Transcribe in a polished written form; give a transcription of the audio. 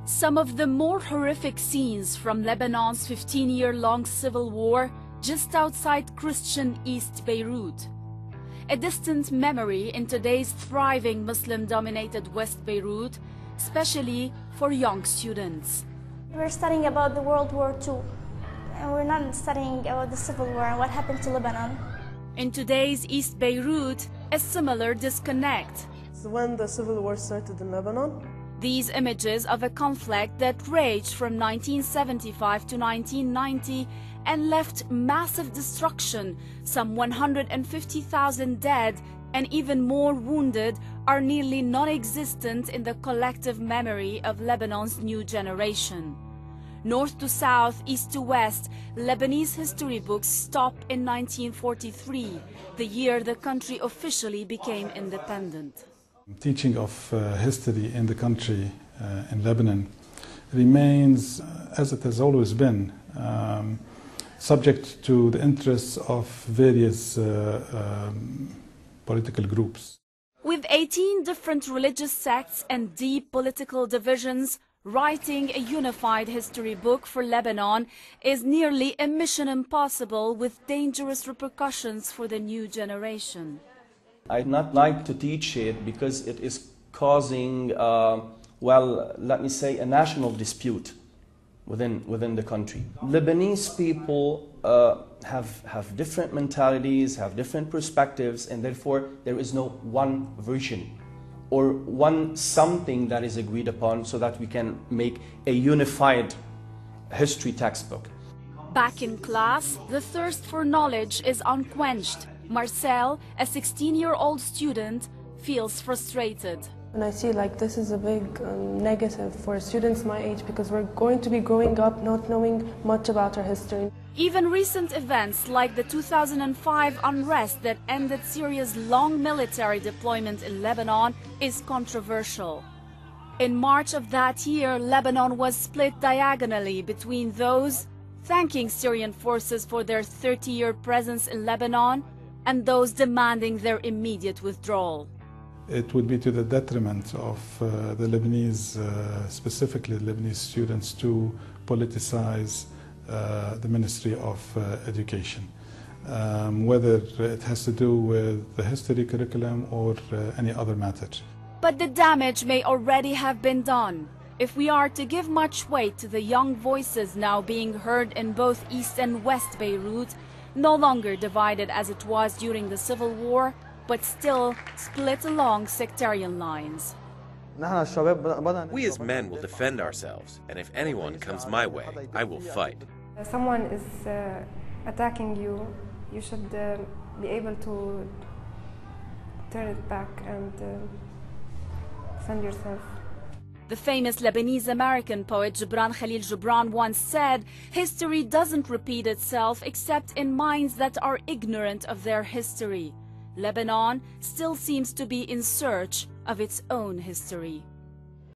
Some of the more horrific scenes from Lebanon's 15-year-long civil war just outside Christian East Beirut. A distant memory in today's thriving Muslim-dominated West Beirut, especially for young students. We're studying about the World War II, and we're not studying about the Civil War and what happened to Lebanon. In today's East Beirut, a similar disconnect. So when the Civil War started in Lebanon, these images of a conflict that raged from 1975 to 1990 and left massive destruction, some 150,000 dead and even more wounded, are nearly non-existent in the collective memory of Lebanon's new generation. North to south, east to west, Lebanese history books stop in 1943, the year the country officially became independent. Teaching of history in the country, in Lebanon, remains, as it has always been, subject to the interests of various political groups. With 18 different religious sects and deep political divisions, writing a unified history book for Lebanon is nearly a mission impossible, with dangerous repercussions for the new generation. I'd not like to teach it because it is causing, well, let me say, a national dispute within the country. Lebanese people have different mentalities, have different perspectives, and therefore there is no one version or one something that is agreed upon so that we can make a unified history textbook. Back in class, the thirst for knowledge is unquenched. Marcel, a 16-year-old student, feels frustrated. and I see like this is a big negative for students my age, because we're going to be growing up not knowing much about our history. Even recent events like the 2005 unrest that ended Syria's long military deployment in Lebanon is controversial. In March of that year, Lebanon was split diagonally between those thanking Syrian forces for their 30-year presence in Lebanon and those demanding their immediate withdrawal. It would be to the detriment of the Lebanese, specifically the Lebanese students, to politicize the Ministry of Education, whether it has to do with the history curriculum or any other matter. But the damage may already have been done. If we are to give much weight to the young voices now being heard in both East and West Beirut, no longer divided as it was during the Civil War, but still split along sectarian lines. We as men will defend ourselves, and if anyone comes my way, I will fight. If someone is attacking you, you should be able to turn it back and defend yourself. The famous Lebanese-American poet Gibran Khalil Gibran once said, "History doesn't repeat itself except in minds that are ignorant of their history." Lebanon still seems to be in search of its own history.